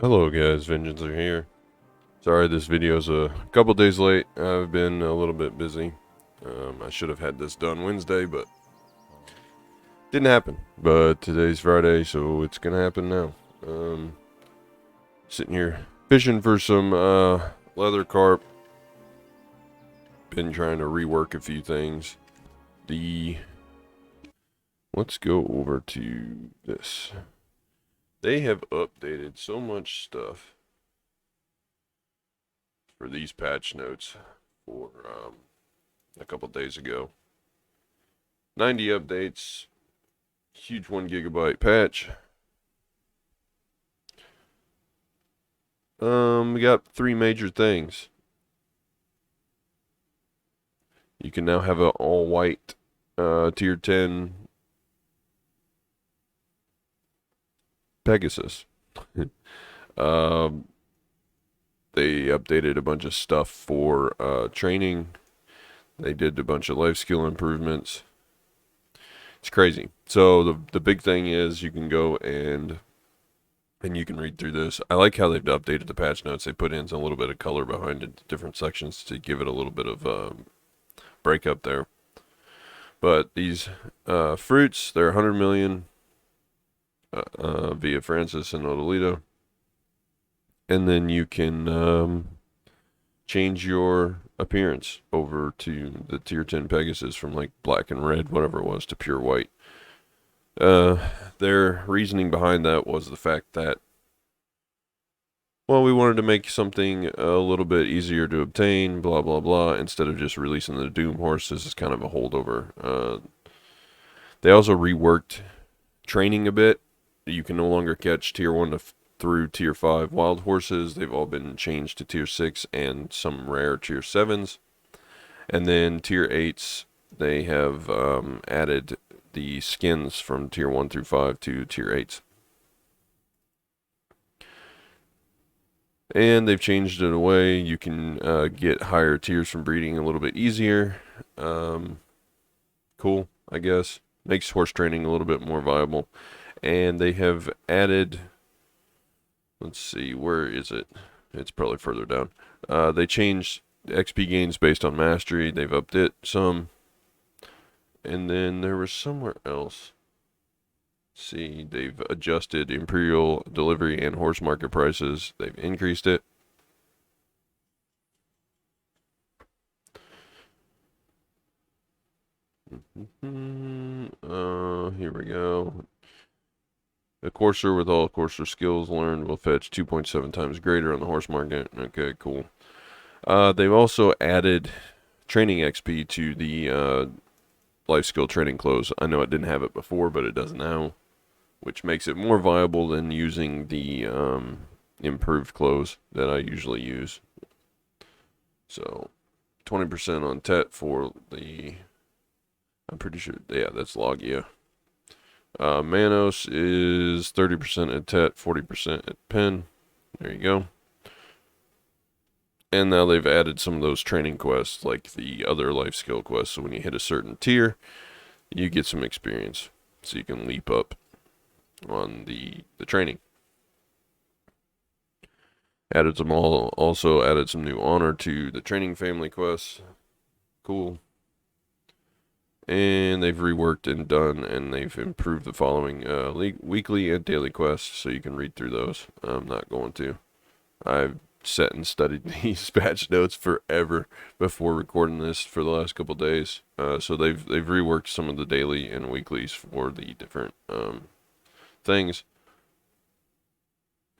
Hello guys, Vengeancer here. Sorry this video's a couple days late. I've been a little bit busy. I should have had this done Wednesday, but didn't happen. But today's Friday, so it's gonna happen now. Sitting here fishing for some leather carp. Been trying to rework a few things. Let's go over to this. They have updated so much stuff for these patch notes for a couple days ago. 90 updates, huge 1 GB patch. We got three major things. You can now have an all white tier 10 Pegasus. um, they updated a bunch of stuff for training. They did a bunch of life skill improvements. It's crazy. So the big thing is you can go and you can read through this. I like how they've updated the patch notes. They put in a little bit of color behind it, different sections to give it a little bit of breakup there. But these fruits, they're 100 million via Francis and Odalito. And then you can change your appearance over to the tier 10 Pegasus from like black and red, whatever it was, to pure white. Their reasoning behind that was the fact that, well, we wanted to make something a little bit easier to obtain, blah, blah, blah, instead of just releasing the Doom horse. This is kind of a holdover. They also reworked training a bit. You can no longer catch tier 1 through tier 5 wild horses. They've all been changed to tier 6 and some rare tier 7s. And then tier 8s, they have added the skins from tier 1 through 5 to tier 8s. And they've changed it away. You can get higher tiers from breeding a little bit easier. Cool, I guess. Makes horse training a little bit more viable. And they have added, let's see, where is it? It's probably further down. They changed XP gains based on mastery. They've upped it some. And then there was somewhere else. Let's see, they've adjusted Imperial delivery and horse market prices. They've increased it. Here we go. A courser with all courser skills learned will fetch 2.7 times greater on the horse market. Okay, cool. They've also added training XP to the life skill training clothes. I know it didn't have it before, but it does now, which makes it more viable than using the improved clothes that I usually use. So 20% on Tet for the, I'm pretty sure, yeah, that's Logia. Manos is 30% at Tet, 40% at Pen. There you go. And now they've added some of those training quests, like the other life skill quests. So when you hit a certain tier, you get some experience. So you can leap up on the training. Added some also added some new honor to the training family quests. Cool. And they've reworked and done, and they've improved the following weekly and daily quests, so you can read through those. I'm not going to. I've sat and studied these patch notes forever before recording this for the last couple days. So they've reworked some of the daily and weeklies for the different things.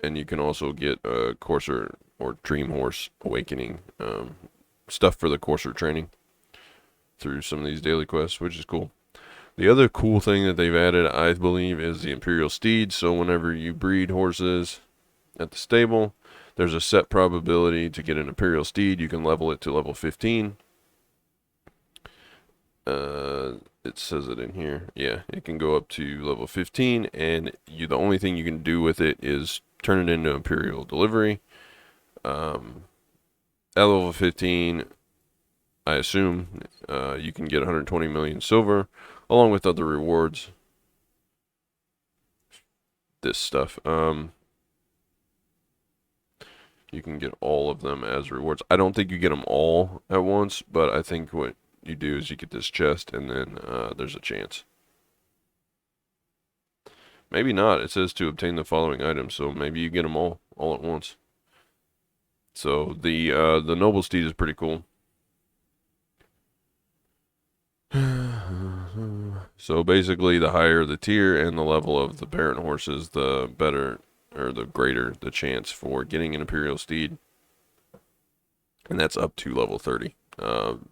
And you can also get a Courser or Dream Horse Awakening stuff for the Courser training through some of these daily quests, which is cool. The other cool thing that they've added, I believe, is the Imperial Steed. So whenever you breed horses at the stable, there's a set probability to get an Imperial Steed. You can level it to level 15. It says it in here. Yeah, it can go up to level 15, and the only thing you can do with it is turn it into Imperial Delivery. At level 15, I assume you can get 120 million silver, along with other rewards. This stuff. You can get all of them as rewards. I don't think you get them all at once, but I think what you do is you get this chest, and then there's a chance. Maybe not. It says to obtain the following items, so maybe you get them all at once. So the noble steed is pretty cool. So basically, the higher the tier and the level of the parent horses, the better or the greater the chance for getting an Imperial Steed. And that's up to level 30.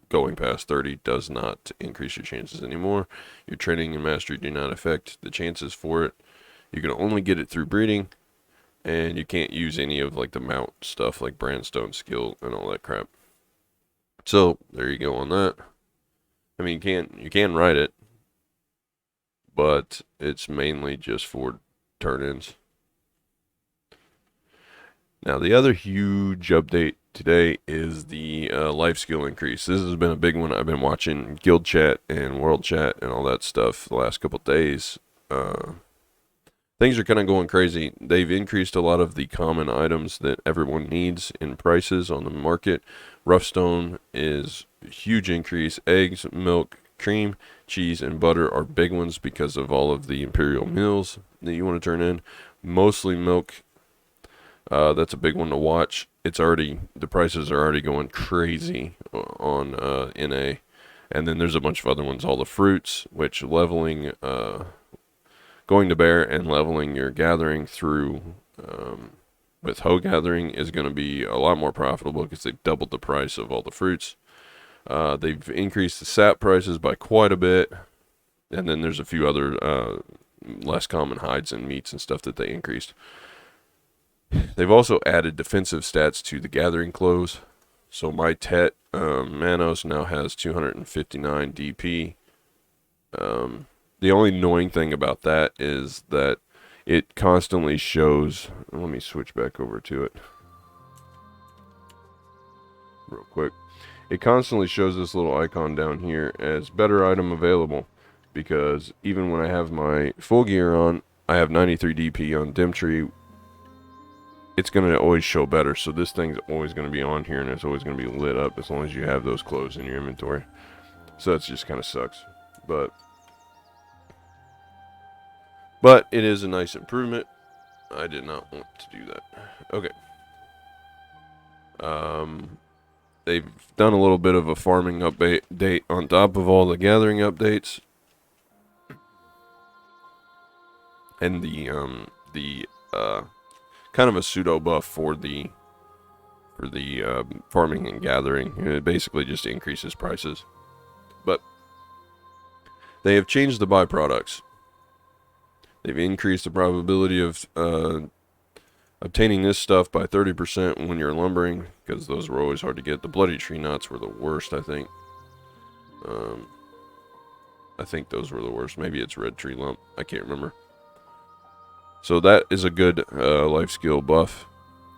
Going past 30 does not increase your chances anymore. Your training and mastery do not affect the chances for it. You can only get it through breeding, and you can't use any of like the mount stuff like Brandstone skill and all that crap. So there you go on that. I mean, you can ride it, but it's mainly just for turn-ins. Now, the other huge update today is the life skill increase. This has been a big one. I've been watching guild chat and world chat and all that stuff the last couple days. Things are kind of going crazy. They've increased a lot of the common items that everyone needs in prices on the market. Rough stone is a huge increase. Eggs, milk, cream, cheese, and butter are big ones because of all of the imperial meals that you want to turn in. Mostly milk. That's a big one to watch. The prices are already going crazy on NA. And then there's a bunch of other ones. All the fruits, which leveling, going to bear and leveling your gathering through with hoe gathering is going to be a lot more profitable because they've doubled the price of all the fruits. They've increased the sap prices by quite a bit. And then there's a few other less common hides and meats and stuff that they increased. They've also added defensive stats to the gathering clothes. So my Tet Manos now has 259 DP. The only annoying thing about that is that it constantly shows. Let me switch back over to it real quick. It constantly shows this little icon down here as better item available, because even when I have my full gear on, I have 93 DP on Dimtree. It's going to always show better, so this thing's always going to be on here, and it's always going to be lit up as long as you have those clothes in your inventory. So that just kind of sucks, but it is a nice improvement. I did not want to do that. Okay. They've done a little bit of a farming update on top of all the gathering updates, and the kind of a pseudo buff for the farming and gathering. It basically just increases prices, but they have changed the byproducts. They've increased the probability of obtaining this stuff by 30% when you're lumbering, because those were always hard to get. The bloody tree knots were the worst, I think. I think those were the worst. Maybe it's red tree lump. I can't remember. So that is a good life skill buff.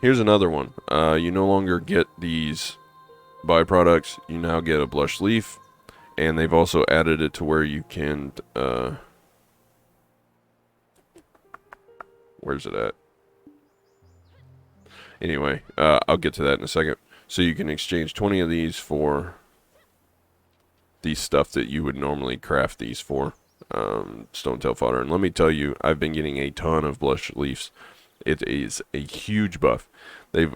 Here's another one. You no longer get these byproducts. You now get a blush leaf. And they've also added it to where you can... where's it at? Anyway, I'll get to that in a second. So you can exchange 20 of these for the stuff that you would normally craft these for. Stonetail fodder. And let me tell you, I've been getting a ton of blush leaves. It is a huge buff. They've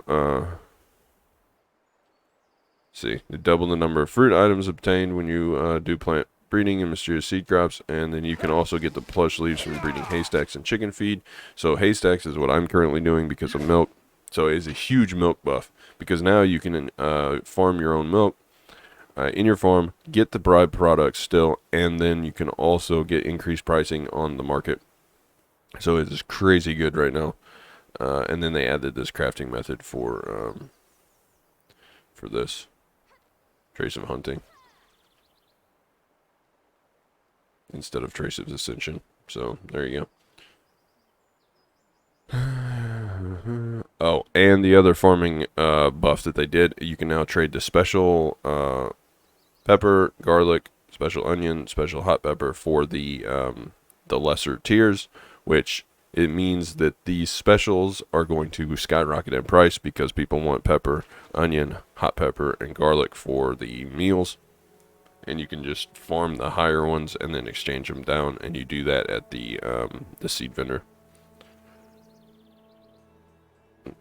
they double the number of fruit items obtained when you do plant breeding and mysterious seed crops, and then you can also get the plush leaves from breeding haystacks and chicken feed. So haystacks is what I'm currently doing because of milk. So it is a huge milk buff, because now you can farm your own milk in your farm, get the bribe products still, and then you can also get increased pricing on the market. So it is crazy good right now. And then they added this crafting method for this Trace of Hunting instead of Trace of Ascension. So there you go. Oh, and the other farming buff that they did, you can now trade the special pepper, garlic, special onion, special hot pepper for the lesser tiers, which it means that these specials are going to skyrocket in price because people want pepper, onion, hot pepper, and garlic for the meals. And you can just farm the higher ones and then exchange them down, and you do that at the seed vendor.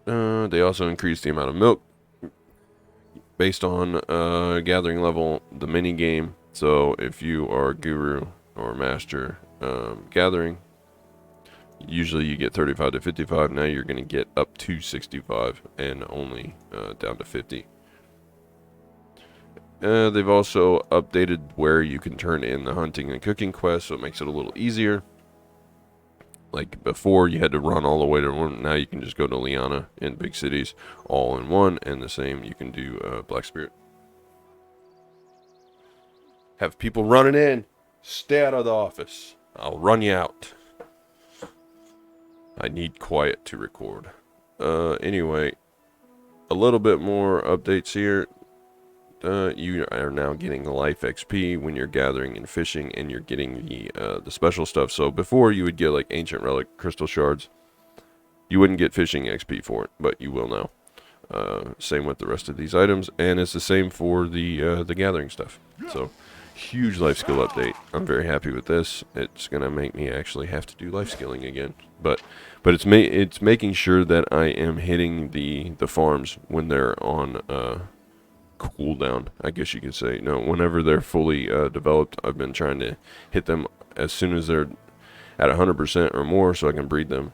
They also increased the amount of milk based on gathering level, the mini game. So if you are guru or master gathering, usually you get 35 to 55. Now you're going to get up to 65 and only down to 50. They've also updated where you can turn in the hunting and cooking quests, so it makes it a little easier. Like before, you had to run all the way to one. Now you can just go to Liana in big cities all in one, and the same you can do Black Spirit. Have people running in. Stay out of the office. I'll run you out. I need quiet to record. Anyway, a little bit more updates here. You are now getting life XP when you're gathering and fishing, and you're getting the special stuff. So before you would get like ancient relic crystal shards, you wouldn't get fishing XP for it, but you will now. Same with the rest of these items, and it's the same for the gathering stuff. So huge life skill update. I'm very happy with this. It's gonna make me actually have to do life skilling again, but it's making sure that I am hitting the farms when they're on cooldown, I guess you could say. No, whenever they're fully developed, I've been trying to hit them as soon as they're at 100% or more, so I can breed them.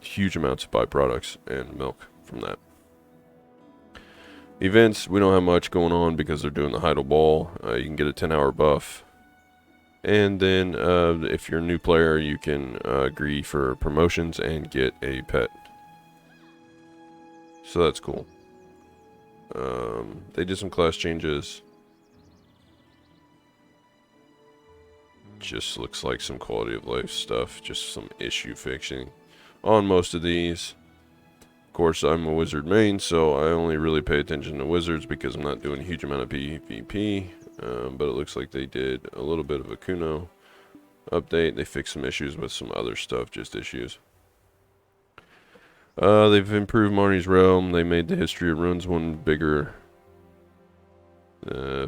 Huge amounts of byproducts and milk from that. Events, we don't have much going on because they're doing the Heidel Ball. You can get a 10-hour buff. And then if you're a new player, you can agree for promotions and get a pet. So that's cool. They did some class changes. Just looks like some quality of life stuff. Just some issue fixing on most of these. Of course, I'm a wizard main, so I only really pay attention to wizards because I'm not doing a huge amount of PvP. But it looks like they did a little bit of a Kuno update. They fixed some issues with some other stuff, just issues. They've improved Marnie's Realm. They made the History of Runes one bigger.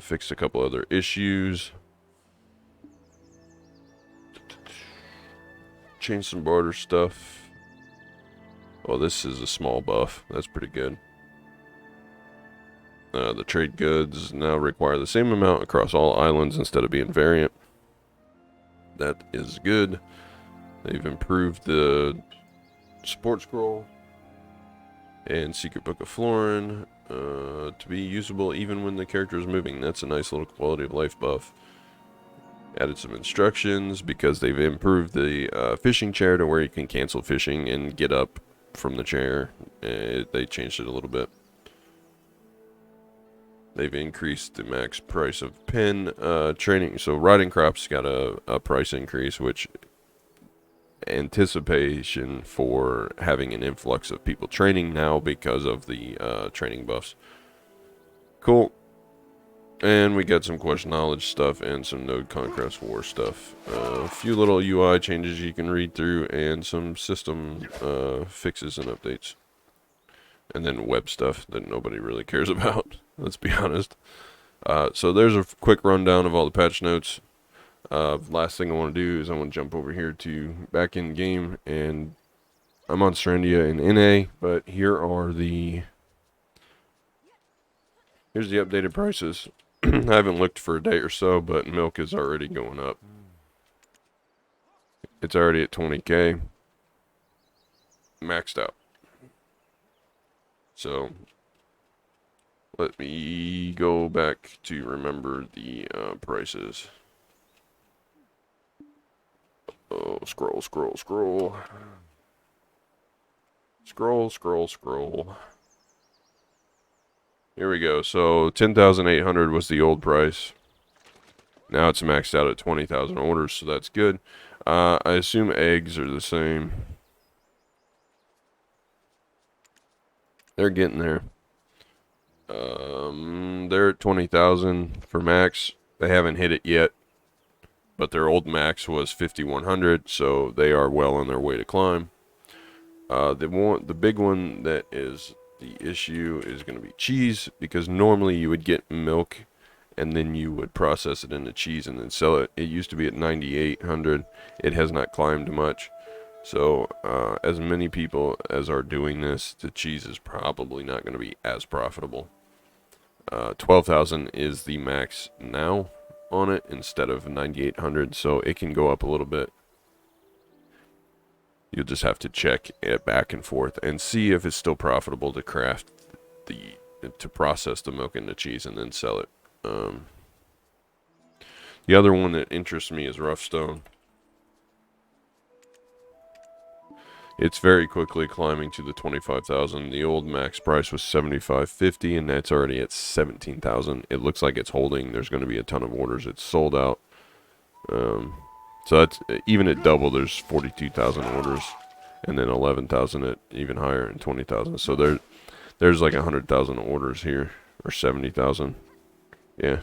Fixed a couple other issues. Changed some barter stuff. Oh, this is a small buff. That's pretty good. The trade goods now require the same amount across all islands instead of being variant. That is good. They've improved the support scroll and Secret Book of Florin to be usable even when the character is moving. That's a nice little quality of life buff. Added some instructions because they've improved the fishing chair to where you can cancel fishing and get up from the chair. They changed it a little bit. They've increased the max price of pen training. So riding crops got a price increase, which anticipation for having an influx of people training now because of the training buffs. Cool. And we got some question knowledge stuff and some Node Conquest War stuff. A few little UI changes you can read through and some system fixes and updates. And then web stuff that nobody really cares about, let's be honest. So there's a quick rundown of all the patch notes. Last thing I want to do is I want to jump over here to back in game, and I'm on Strandia in NA, but here's the updated prices. I haven't looked for a day or so, but milk is already going up. It's already at 20k. Maxed out. So, let me go back to remember the prices. Oh, scroll. Scroll. Here we go. So 10,800 was the old price. Now it's maxed out at 20,000 orders, so that's good. I assume eggs are the same. They're getting there. They're at 20,000 for max. They haven't hit it yet. but their old max was 5100, so they are well on their way to climb. The big one that is the issue is going to be cheese, because normally you would get milk and then you would process it into cheese and then sell it. It used to be at 9800. It has not climbed much. So as many people as are doing this, the cheese is probably not going to be as profitable. 12,000 is the max now on it instead of 9,800, so it can go up a little bit. You'll just have to check it back and forth and see if it's still profitable to to process the milk into cheese and then sell it. The other one that interests me is Rough Stone. It's very quickly climbing to the 25,000. The old max price was 75.50, and that's already at 17,000. It looks like it's holding. There's going to be a ton of orders. It's sold out. So that's even at double. There's 42,000 orders, and then 11,000 at even higher, and 20,000. So there's like 100,000 orders here, or 70,000. Yeah,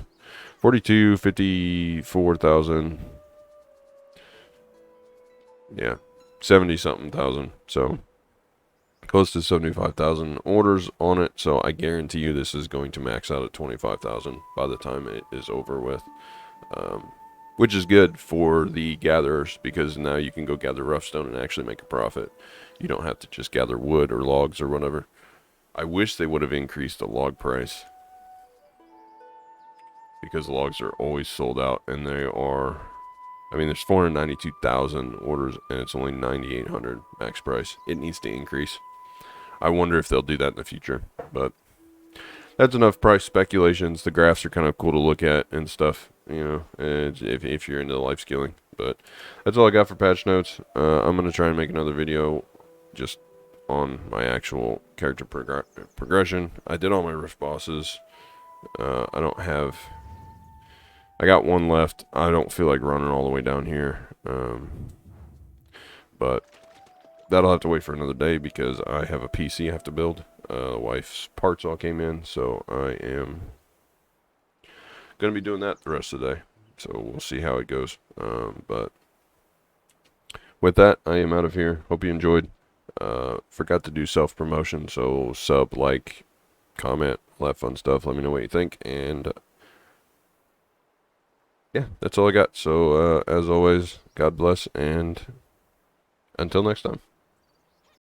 42, 54,000. Yeah. 70 something thousand, so close to 75,000 orders on it. So I guarantee you this is going to max out at 25,000 by the time it is over with, which is good for the gatherers, because now you can go gather rough stone and actually make a profit. You don't have to just gather wood or logs or whatever. I wish they would have increased the log price, because logs are always sold out, and they are, I mean, there's 492,000 orders, and it's only 9,800 max price. It needs to increase. I wonder if they'll do that in the future, but that's enough price speculations. The graphs are kind of cool to look at and stuff, you know, if you're into life skilling. But that's all I got for patch notes. I'm going to try and make another video just on my actual character progression. I did all my rift bosses. I got one left. I don't feel like running all the way down here. But that'll have to wait for another day, because I have a PC I have to build. The wife's parts all came in, so I am going to be doing that the rest of the day. So we'll see how it goes. But with that, I am out of here. Hope you enjoyed. Forgot to do self-promotion, so sub, like, comment, all that fun stuff. Let me know what you think, and yeah, that's all I got. So, as always, God bless, and until next time.